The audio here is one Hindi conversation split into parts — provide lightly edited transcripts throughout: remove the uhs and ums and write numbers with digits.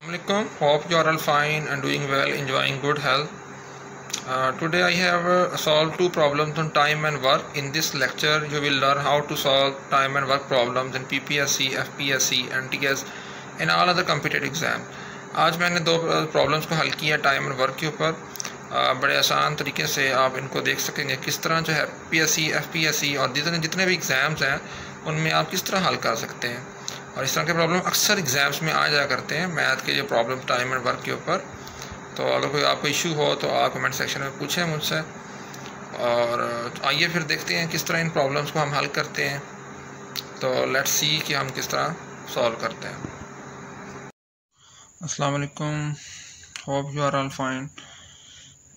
Assalamualaikum. Hope you are all fine and doing well, enjoying good health. Today I have solved two problems on time and work. In this lecture, you will learn how to solve time and work problems in PPSC, FPSC, NTS and all other competitive exam. आज मैंने दो प्रॉब्लम्स को हल किया टाइम एंड वर्क के ऊपर. बड़े आसान तरीके से आप इनको देख सकेंगे किस तरह जो है PSC, FPSC और जितने भी एग्ज़ाम्स हैं उनमें आप किस तरह हल कर सकते हैं. और इस तरह के प्रॉब्लम अक्सर एग्ज़ाम्स में आ जाया करते हैं मैथ के जो प्रॉब्लम टाइम एंड वर्क के ऊपर. तो अगर कोई आपको इशू हो तो आप कमेंट सेक्शन में पूछें मुझसे. और आइए फिर देखते हैं किस तरह इन प्रॉब्लम्स को हम हल करते हैं. तो लेट्स सी कि हम किस तरह सॉल्व करते हैं. अस्सलाम वालेकुम. Hope you are all fine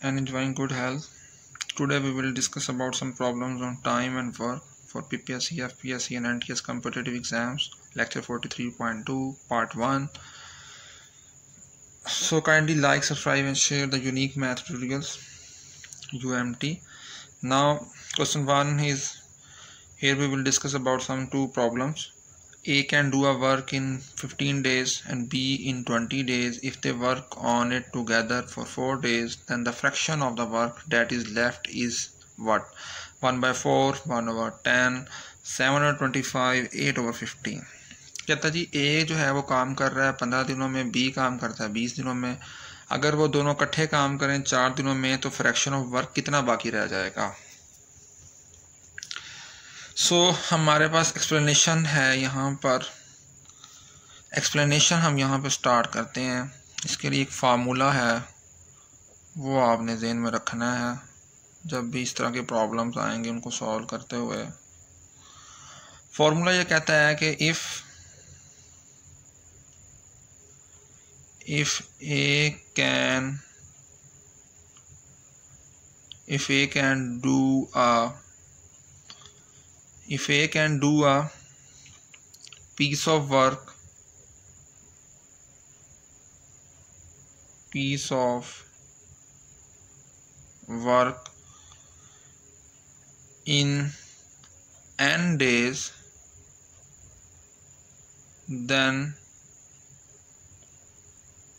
and enjoying good health. Today we will discuss about some problems on time and work for PPSC, FPSC and NTS competitive exams. Lecture 43.2 part 1. So kindly like, subscribe and share the unique math tutorials UMT. Now question 1 is, here we will discuss about some two problems. A can do a work in 15 days and B in 20 days. If they work on it together for 4 days, then the fraction of the work that is left is what? 1/4, 1/10, 7/25, 8/15. कहता जी A जो है वो काम कर रहा है 15 दिनों में, B काम करता है 20 दिनों में. अगर वो दोनों इकट्ठे काम करें 4 दिनों में तो फ्रैक्शन ऑफ वर्क कितना बाकी रह जाएगा. हमारे पास एक्सप्लेनेशन है. यहाँ पर एक्सप्लेनेशन हम यहाँ पर स्टार्ट करते हैं. इसके लिए एक फार्मूला है, वो आपने ज़हन में रखना है जब भी इस तरह के प्रॉब्लम्स आएंगे उनको सॉल्व करते हुए. फार्मूला ये कहता है कि if A can do a piece of work in n days, then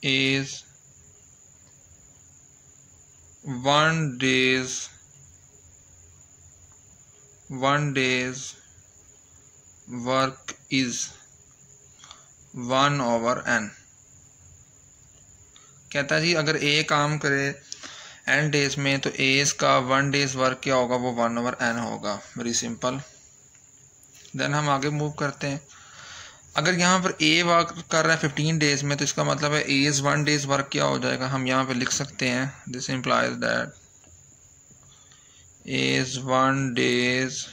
is 1 day's work is 1/n. कहता जी अगर A काम करे n डेज में तो A का 1 डेज वर्क क्या होगा, वो 1/n होगा. Very simple. देन हम आगे मूव करते हैं. अगर यहाँ पर A वर्क कर रहा है 15 डेज में तो इसका मतलब है A's 1 डेज वर्क क्या हो जाएगा. हम यहाँ पे लिख सकते हैं this implies that A's 1 days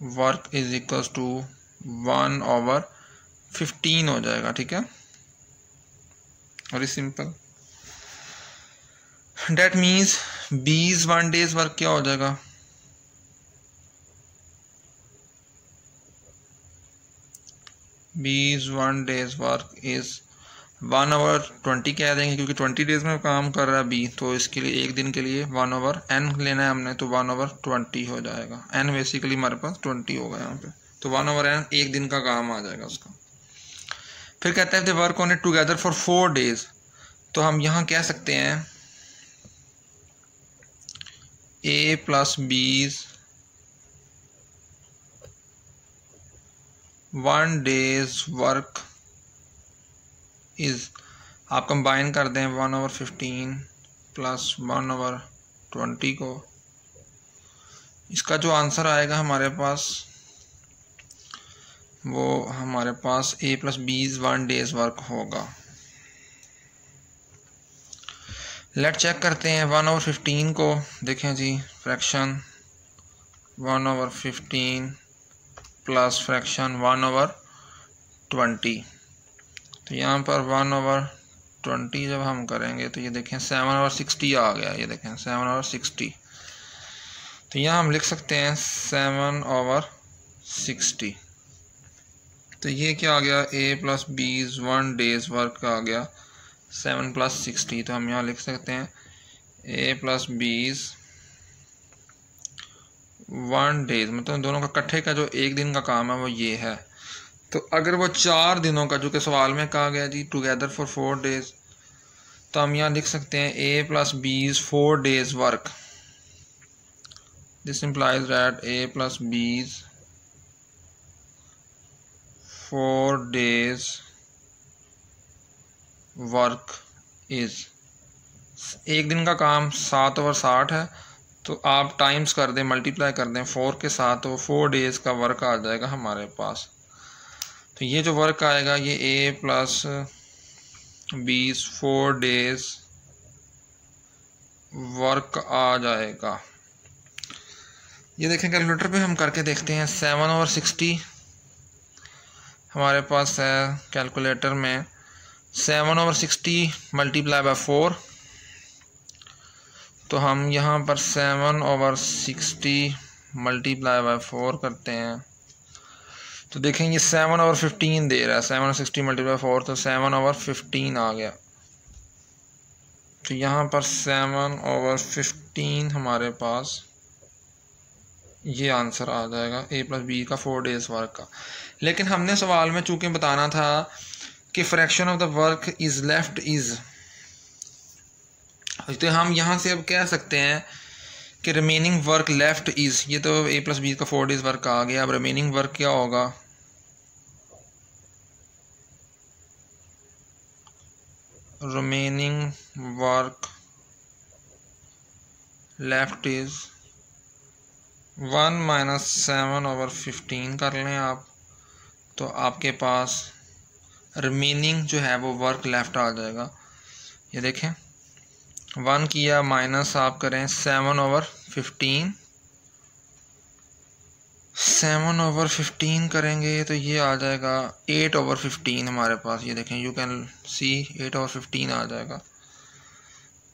work is equals to 1/15 हो जाएगा. ठीक है, very simple. That means B's 1 days work क्या हो जाएगा, B's 1 डेज वर्क इज 1/20 कह देंगे क्योंकि 20 डेज में काम कर रहा है B, तो इसके लिए एक दिन के लिए 1/n लेना है हमने, तो 1/20 हो जाएगा. n बेसिकली हमारे पास 20 होगा यहाँ पे, तो 1/n एक दिन का काम आ जाएगा उसका. फिर कहते हैं they work on it together for 4 days, तो हम यहाँ कह सकते हैं A plus B's 1 days work is, आप कंबाइन कर दें 1/15 प्लस 1/20 को. इसका जो आंसर आएगा हमारे पास वो हमारे पास A plus B's 1 days work होगा. लेट चेक करते हैं 1/15 को. देखें जी, फ्रैक्शन 1/15 प्लस फ्रैक्शन 1/20, तो यहाँ पर 1/20 जब हम करेंगे तो ये देखें 7/60 आ गया. ये देखें 7/60, तो यहाँ हम लिख सकते हैं 7/60. तो ये क्या आ गया, A plus B's 1 days work का आ गया 7 + 60. तो हम यहाँ लिख सकते हैं A प्लस B's 1 डेज, मतलब दोनों का इकट्ठे का जो एक दिन का काम है वो ये है. तो अगर वो 4 दिनों का, जो कि सवाल में कहा गया जी टुगेदर फॉर 4 डेज, तो हम यहाँ लिख सकते हैं A plus B is 4 days work. This implies that A plus B is 4 days work is, एक दिन का काम 7 ओवर 60 है, तो आप टाइम्स कर दें, मल्टीप्लाई कर दें 4 के साथ, तो 4 डेज़ का वर्क आ जाएगा हमारे पास। तो ये जो वर्क आएगा ये ए प्लस बी 4 डेज वर्क आ जाएगा। ये देखें कैलकुलेटर पे हम करके देखते हैं। 7 ओवर 60 हमारे पास है कैलकुलेटर में। 7 ओवर 60 मल्टीप्लाई बाय 4, तो हम यहाँ पर 7 ओवर 60 मल्टीप्लाई बाय 4 करते हैं, तो देखें ये 7 ओवर 15 दे रहा है। 7 ओवर 60 मल्टीप्लाई 4, तो 7 ओवर 15 आ गया। तो यहाँ पर 7 ओवर 15 हमारे पास ये आंसर आ जाएगा ए प्लस बी का 4 डेज वर्क का। लेकिन हमने सवाल में चूँकि बताना था कि fraction of the work is left is, तो हम यहाँ से अब कह सकते हैं कि रिमेनिंग वर्क लेफ्ट इज़, ये तो ए प्लस बी का 4 डेज वर्क आ गया। अब रिमेनिंग वर्क क्या होगा, remaining work left is 1 minus 7 over 15 कर लें आप, तो आपके पास रिमेनिंग जो है वो वर्क लेफ्ट आ जाएगा। ये देखें 1 किया, माइनस आप करें 7 ओवर 15, 7 ओवर 15 करेंगे तो ये आ जाएगा 8 ओवर 15 हमारे पास। ये देखें, यू कैन सी 8 ओवर 15 आ जाएगा।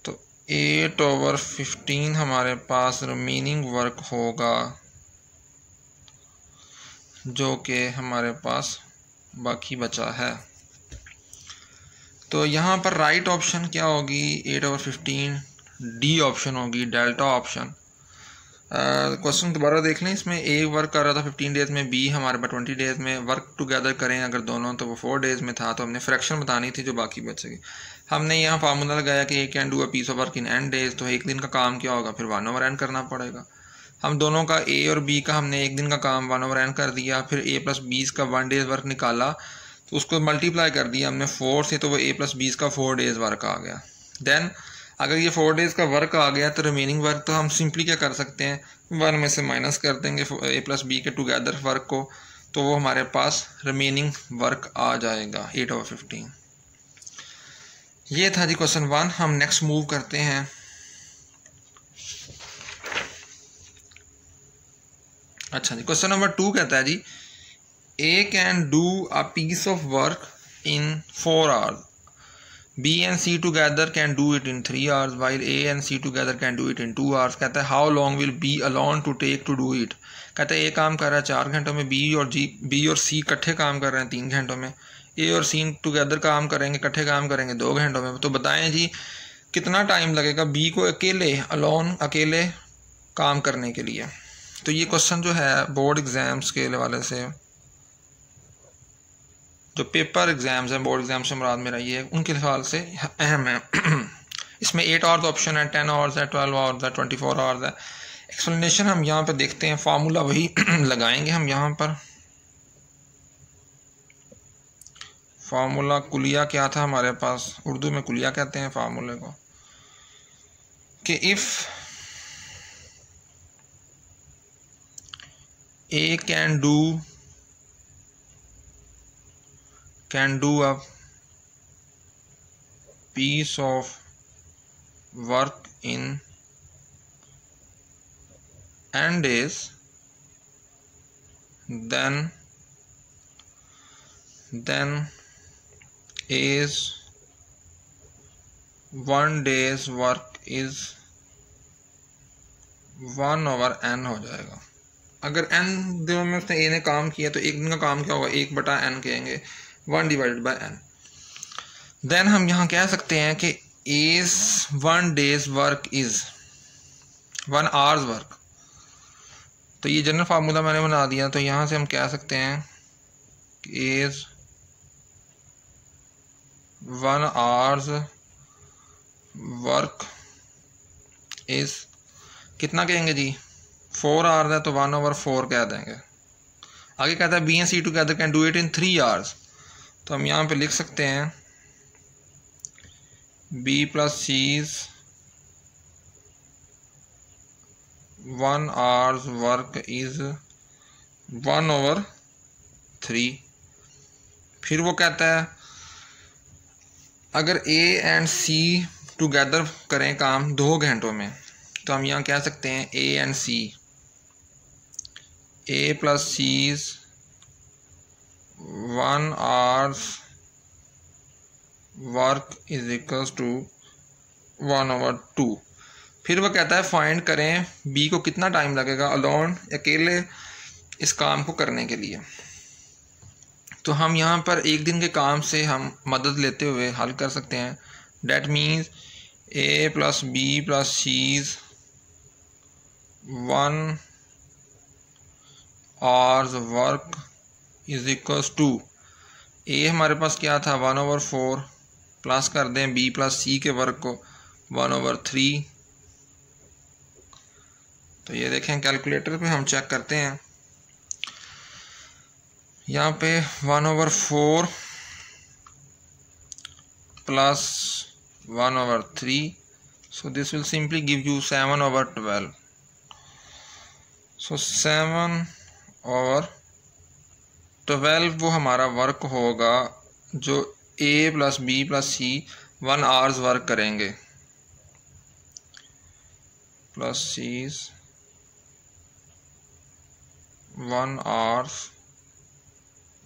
तो 8 ओवर 15 हमारे पास रिमेनिंग वर्क होगा, जो कि हमारे पास बाकी बचा है। तो यहाँ पर राइट ऑप्शन क्या होगी, 8 ओवर 15, डी ऑप्शन होगी, डेल्टा ऑप्शन। क्वेश्चन दोबारा देख लें। इसमें ए वर्क कर रहा था 15 डेज़ में, बी हमारे पास 20 डेज़ में। वर्क टुगेदर करें अगर दोनों, तो वो 4 डेज़ में था, तो हमने फ्रैक्शन बतानी थी जो बाकी बचेगी। हमने यहाँ फार्मूला लगाया कि A can do a piece of work in n days, तो एक दिन का काम क्या होगा, फिर 1 ओवर n करना पड़ेगा। हम दोनों का ए और बी का हमने एक दिन का काम 1 ओवर n कर दिया, फिर ए प्लस बीस का 1 डेज़ वर्क निकाला, तो उसको मल्टीप्लाई कर दिया हमने 4 से, तो वो ए प्लस बीस का 4 डेज़ वर्क आ गया। देन अगर ये 4 डेज़ का वर्क आ गया, तो रिमेनिंग वर्क तो हम सिंपली क्या कर सकते हैं, 1 में से माइनस कर देंगे ए प्लस बी के टुगेदर वर्क को, तो वो हमारे पास रिमेनिंग वर्क आ जाएगा 8 ओवर 15। ये था जी क्वेश्चन 1। हम नेक्स्ट मूव करते हैं। अच्छा जी, क्वेश्चन नंबर 2 कहता है जी A can do a piece of work in 4 hours, B and C together can do it in 3 hours while A and C together can do it in 2 hours। कहता है how long will B alone to take to do it। कहता है A काम कर रहा है 4 घंटों में, B और C इकट्ठे काम कर रहे हैं 3 घंटों में, A और C टुगेदर काम करेंगे, इकट्ठे काम करेंगे 2 घंटों में। तो बताएं जी कितना टाइम लगेगा B को अकेले काम करने के लिए। तो ये क्वेश्चन जो है बोर्ड एग्ज़ाम्स के हवाले से, जो पेपर एग्ज़ाम्स हैं बोर्ड एग्ज़ाम से मुराद मेरा ये है, उनके सवाल से अहम है। इसमें 8 आवर्स ऑप्शन है, 10 आवर्स है, 12 आवर्स है, 24 आवर्स है। एक्सप्लेनेशन हम यहाँ पर देखते हैं, फार्मूला वही लगाएंगे हम यहाँ पर। फार्मूला कुलिया क्या था हमारे पास, उर्दू में कुलिया कहते हैं फार्मूले को, कि if A can do a piece of work in n days, then A's 1 day's work is 1 over n हो जाएगा। अगर n दिनों में उसने A ने काम किया, तो एक दिन का काम क्या होगा, 1/n कहेंगे, 1 डिवाइडेड बाय n। देन हम यहाँ कह सकते हैं कि A's 1 days work is 1 hours work. तो ये जनरल फार्मूला मैंने बना दिया, तो यहाँ से हम कह सकते हैं is 1 hours वर्क इज कितना कहेंगे जी, 4 आवर्स है तो 1/4 कह देंगे। आगे कहता है B and C together can do it in 3 hours, तो हम यहाँ पे लिख सकते हैं B plus C is 1 hours work is 1/3। फिर वो कहता है अगर ए एंड सी टुगेदर करें काम 2 घंटों में, तो हम यहाँ कह सकते हैं A and C, A plus C is 1 hours work is equals to 1/2। फिर वो कहता है फाइंड करें बी को कितना टाइम लगेगा अलोन, अकेले इस काम को करने के लिए। तो हम यहाँ पर एक दिन के काम से हम मदद लेते हुए हल कर सकते हैं। That means A plus B plus C is 1 hours work is equals to, A हमारे पास क्या था 1/4, प्लस कर दें बी प्लस सी के वर्क को 1/3। तो ये देखें कैलकुलेटर पे हम चेक करते हैं, यहाँ पे 1/4 plus 1/3, so this will simply give you 7/12. so 7/12 वो हमारा वर्क होगा जो ए प्लस बी प्लस सी 1 आवर्स वर्क करेंगे, प्लस सी 1 आवर्स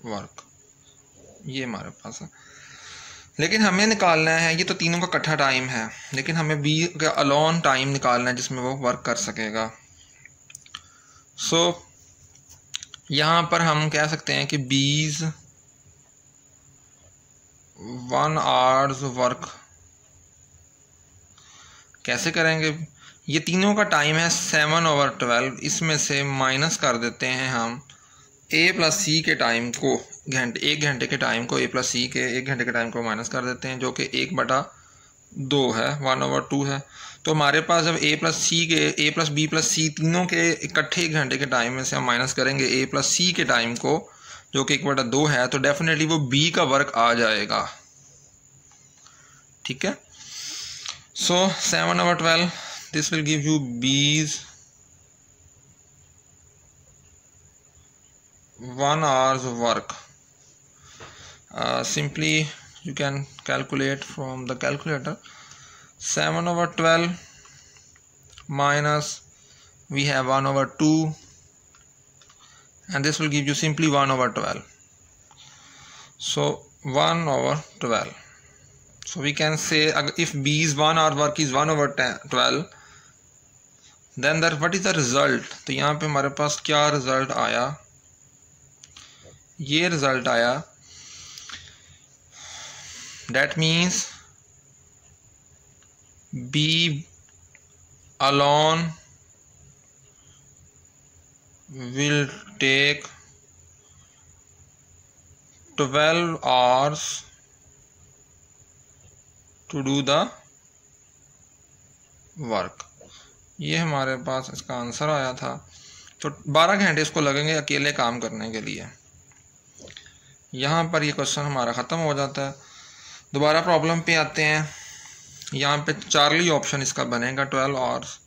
वर्क, ये हमारे पास है। लेकिन हमें निकालना है, ये तो तीनों का इकट्ठा टाइम है, लेकिन हमें बी का अलोन टाइम निकालना है जिसमें वो वर्क कर सकेगा। सो यहाँ पर हम कह सकते हैं कि बीज 1 आवर्स वर्क कैसे करेंगे, ये तीनों का टाइम है 7/12, इसमें से माइनस कर देते हैं हम ए प्लस सी के टाइम को, एक घंटे के टाइम को ए प्लस सी के 1 घंटे के टाइम को माइनस कर देते हैं, जो कि 1/2 है, 1/2 है। तो हमारे पास जब ए प्लस बी प्लस सी तीनों के इकट्ठे 1 घंटे के टाइम में से हम माइनस करेंगे ए प्लस सी के टाइम को, जो कि 1/2 है, तो डेफिनेटली वो बी का वर्क आ जाएगा। ठीक है, सो 7/12 दिस विल गिव यू बीज 1 hours work. Simply you can calculate from the calculator. 7/12 minus we have 1/2, and this will give you simply 1/12. So 1/12. So we can say if B's 1 hour work is 1/12, then what is the result? तो यहाँ पे हमारे पास क्या रिजल्ट आया, ये रिजल्ट आया, that means B alone will take 12 hours to do the work। ये हमारे पास इसका आंसर आया था। तो 12 घंटे इसको लगेंगे अकेले काम करने के लिए। यहाँ पर ये क्वेश्चन हमारा ख़त्म हो जाता है। दोबारा प्रॉब्लम पे आते हैं। यहाँ पे चार्ली ऑप्शन इसका बनेगा 12 आवर्स।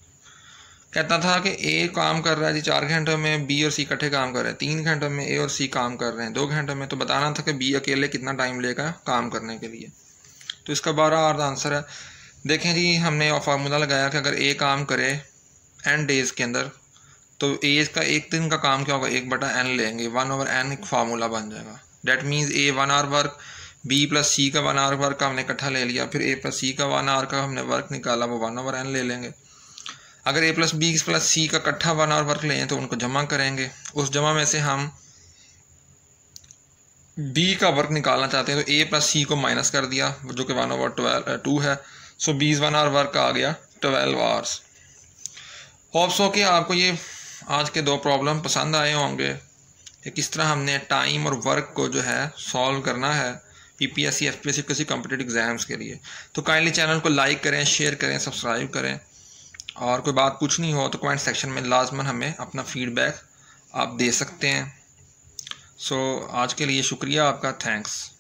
कहता था कि ए काम कर रहा है जी 4 घंटों में, बी और सी इकट्ठे काम कर रहे हैं 3 घंटों में, ए और सी काम कर रहे हैं 2 घंटों में। तो बताना था कि बी अकेले कितना टाइम लेगा काम करने के लिए। तो इसका 12 आवर्स आंसर है। देखें जी, हमने फार्मूला लगाया कि अगर ए काम करे n डेज़ के अंदर, तो ए का एक दिन का काम क्या होगा, 1/n लेंगे, 1/n एक फार्मूला बन जाएगा। That means A 1 hour work, B plus C का 1 आवर वर्क हमने इकट्ठा ले लिया, फिर ए प्लस सी का 1 आवर का हमने वर्क निकाला, वो 1/n ले लेंगे। अगर ए प्लस बी प्लस सी का इकट्ठा 1 आवर वर्क लें तो उनको जमा करेंगे। उस जमा में से हम बी का वर्क निकालना चाहते हैं, तो ए प्लस सी को माइनस कर दिया, जो कि 1/2 है। सो 20 1 आवर वर्क आ गया 12 आवर्स। होप सो कि आपको ये आज के 2 प्रॉब्लम पसंद आए होंगे। कि किस तरह हमने टाइम और वर्क को जो है सॉल्व करना है यूपीएससी, एफपीएससी, किसी कॉम्पिटिटिव एग्ज़ाम्स के लिए। तो काइंडली चैनल को लाइक करें, शेयर करें, सब्सक्राइब करें, और कोई बात पूछनी हो तो कमेंट सेक्शन में लाजमन हमें अपना फीडबैक आप दे सकते हैं। सो आज के लिए शुक्रिया आपका, थैंक्स।